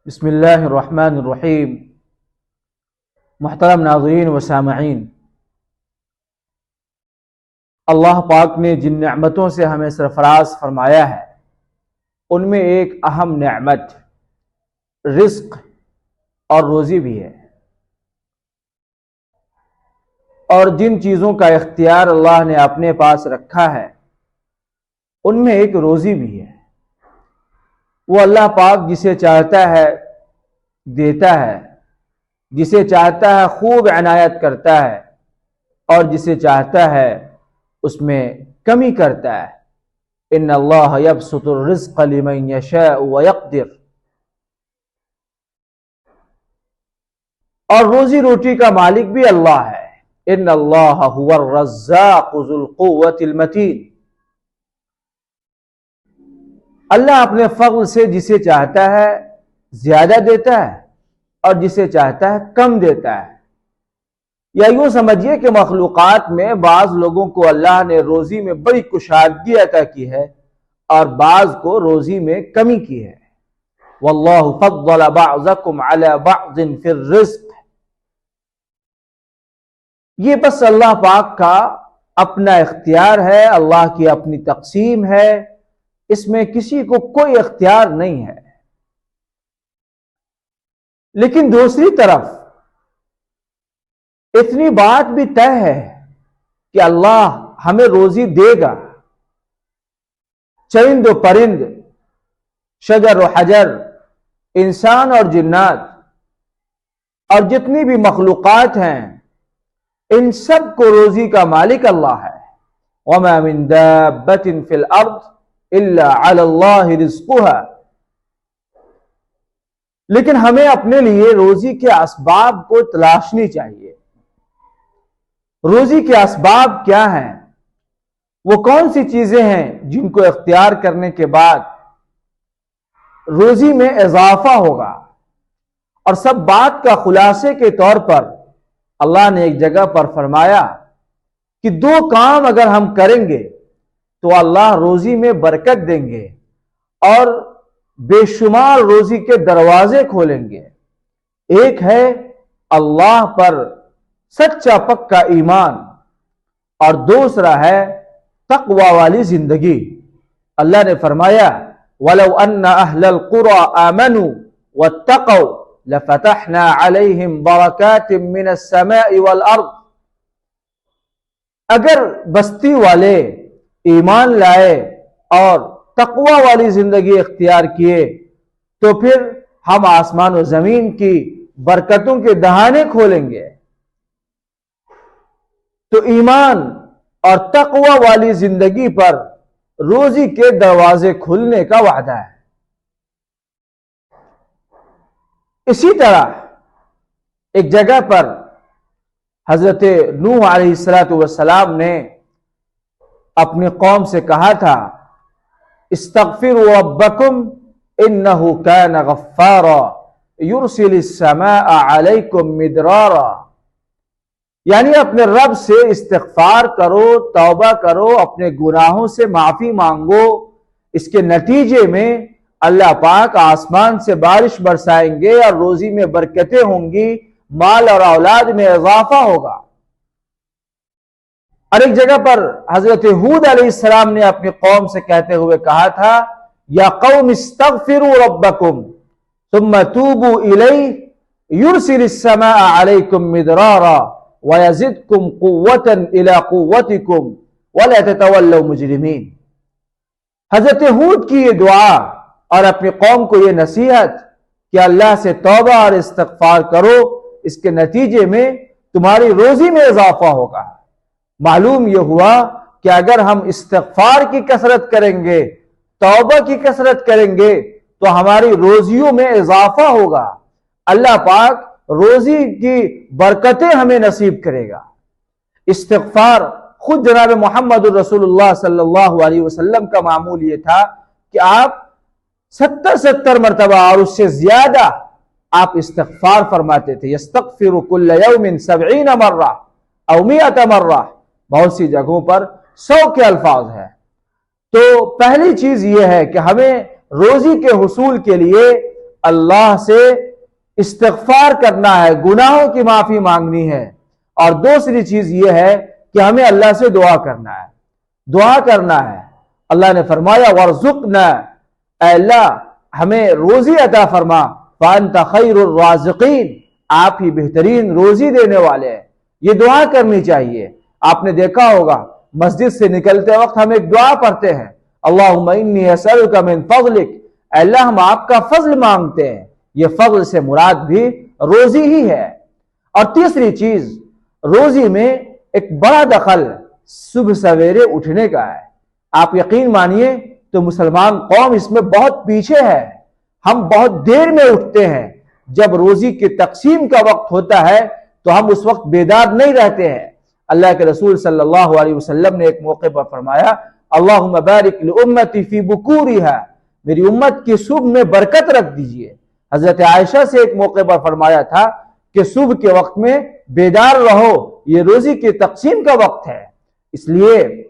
بسم اللہ الرحمن الرحیم۔ محترم ناظرین و سامعین، اللہ پاک نے جن نعمتوں سے ہمیں سرفراز فرمایا ہے ان میں ایک اہم نعمت رزق اور روزی بھی ہے، اور جن چیزوں کا اختیار اللہ نے اپنے پاس رکھا ہے ان میں ایک روزی بھی ہے۔ وہ اللہ پاک جسے چاہتا ہے دیتا ہے، جسے چاہتا ہے خوب عنایت کرتا ہے، اور جسے چاہتا ہے اس میں کمی کرتا ہے۔ ان اللہ یبسط الرزق لمن یشاء ویقدر۔ اور روزی روٹی کا مالک بھی اللہ ہے۔ ان اللہ هو الرزاق ذو القوة المتین۔ اللہ اپنے فضل سے جسے چاہتا ہے زیادہ دیتا ہے اور جسے چاہتا ہے کم دیتا ہے۔ یا یوں سمجھیے کہ مخلوقات میں بعض لوگوں کو اللہ نے روزی میں بڑی کشادگی عطا کی ہے اور بعض کو روزی میں کمی کی ہے۔ واللہ فضل بعضکم علی بعض فی الرزق۔ یہ بس اللہ پاک کا اپنا اختیار ہے، اللہ کی اپنی تقسیم ہے، اس میں کسی کو کوئی اختیار نہیں ہے۔ لیکن دوسری طرف اتنی بات بھی طے ہے کہ اللہ ہمیں روزی دے گا۔ چرند و پرند، شجر و حجر، انسان اور جنات اور جتنی بھی مخلوقات ہیں، ان سب کو روزی کا مالک اللہ ہے۔ وَمَا مِن دَابَّةٍ فِي الْأَرْضِ إِلَّا عَلَى اللَّهِ رِزْقُهَا۔ لیکن ہمیں اپنے لیے روزی کے اسباب کو تلاشنی چاہیے۔ روزی کے اسباب کیا ہیں؟ وہ کون سی چیزیں ہیں جن کو اختیار کرنے کے بعد روزی میں اضافہ ہوگا؟ اور سب بات کا خلاصے کے طور پر اللہ نے ایک جگہ پر فرمایا کہ دو کام اگر ہم کریں گے تو اللہ روزی میں برکت دیں گے اور بے شمار روزی کے دروازے کھولیں گے۔ ایک ہے اللہ پر سچا پکا ایمان، اور دوسرا ہے تقوی والی زندگی۔ اللہ نے فرمایا وَلَوْ أَنَّ أَهْلَ الْقُرَىٰ آمَنُوا وَاتَّقَوْا لَفَتَحْنَا عَلَيْهِمْ بَرَكَاتٍ مِّنَ السَّمَاءِ وَالْأَرْضِ۔ اگر بستی والے ایمان لائے اور تقوی والی زندگی اختیار کیے تو پھر ہم آسمان و زمین کی برکتوں کے دہانے کھولیں گے۔ تو ایمان اور تقوی والی زندگی پر روزی کے دروازے کھلنے کا وعدہ ہے۔ اسی طرح ایک جگہ پر حضرت نوح علیہ السلام نے اپنی قوم سے کہا تھا استغفروا ربکم انہ کان غفارا یرسل السماء علیکم مدرارا، یعنی اپنے رب سے استغفار کرو، توبہ کرو، اپنے گناہوں سے معافی مانگو۔ اس کے نتیجے میں اللہ پاک آسمان سے بارش برسائیں گے اور روزی میں برکتیں ہوں گی، مال اور اولاد میں اضافہ ہوگا۔ اور ایک جگہ پر حضرت ہود علیہ السلام نے اپنی قوم سے کہتے ہوئے کہا تھا یا قوم استغفروا ربکم ثم توبوا الیہ یرسل السماء علیکم مدرارا ویزدکم قوة الى قوتکم ولا تتولوا مجرمین۔ حضرت ہود کی یہ دعا اور اپنی قوم کو یہ نصیحت کہ اللہ سے توبہ اور استغفار کرو، اس کے نتیجے میں تمہاری روزی میں اضافہ ہوگا۔ معلوم یہ ہوا کہ اگر ہم استغفار کی کثرت کریں گے، توبہ کی کثرت کریں گے تو ہماری روزیوں میں اضافہ ہوگا، اللہ پاک روزی کی برکتیں ہمیں نصیب کرے گا۔ استغفار خود جناب محمد رسول اللہ صلی اللہ علیہ وسلم کا معمول یہ تھا کہ آپ 70 مرتبہ اور اس سے زیادہ آپ استغفار فرماتے تھے۔ یستغفر کل یوم 70 مرہ او 100 مرہ، بہت سی جگہوں پر 100 کے الفاظ ہیں۔ تو پہلی چیز یہ ہے کہ ہمیں روزی کے حصول کے لیے اللہ سے استغفار کرنا ہے، گناہوں کی معافی مانگنی ہے، اور دوسری چیز یہ ہے کہ ہمیں اللہ سے دعا کرنا ہے، دعا کرنا ہے۔ اللہ نے فرمایا وَارْزُقْنَا، اے اللہ ہمیں روزی عطا فرما، فَأَنْتَ خَيْرُ الرَّازِقِينَ، آپ ہی بہترین روزی دینے والے ہیں۔ یہ دعا کرنی چاہیے۔ آپ نے دیکھا ہوگا مسجد سے نکلتے وقت ہم ایک دعا پڑھتے ہیں، اللہم انی اسألک من فضلک، اے اللہ ہم آپ کا فضل مانگتے ہیں۔ یہ فضل سے مراد بھی روزی ہی ہے۔ اور تیسری چیز، روزی میں ایک بڑا دخل صبح سویرے اٹھنے کا ہے۔ آپ یقین مانیے تو مسلمان قوم اس میں بہت پیچھے ہے۔ ہم بہت دیر میں اٹھتے ہیں، جب روزی کی تقسیم کا وقت ہوتا ہے تو ہم اس وقت بیدار نہیں رہتے ہیں۔ اللہ کے رسول صلی اللہ علیہ وسلم نے ایک موقع پر فرمایا اللہم بارک لامتی فی بکورہا، میری امت کی صبح میں برکت رکھ دیجئے۔ حضرت عائشہ سے ایک موقع پر فرمایا تھا کہ صبح کے وقت میں بیدار رہو، یہ روزی کی تقسیم کا وقت ہے۔ اس لیے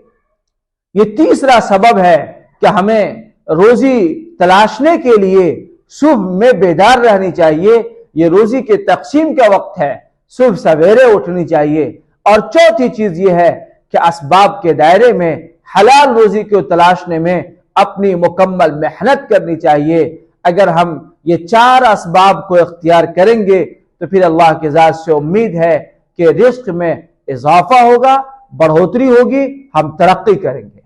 یہ تیسرا سبب ہے کہ ہمیں روزی تلاشنے کے لیے صبح میں بیدار رہنی چاہیے۔ یہ روزی کی تقسیم کا وقت ہے، صبح سویرے اٹھنی چاہیے۔ اور چوتھی چیز یہ ہے کہ اسباب کے دائرے میں حلال روزی کو تلاشنے میں اپنی مکمل محنت کرنی چاہیے۔ اگر ہم یہ چار اسباب کو اختیار کریں گے تو پھر اللہ کی ذات سے امید ہے کہ رزق میں اضافہ ہوگا، بڑھوتری ہوگی، ہم ترقی کریں گے۔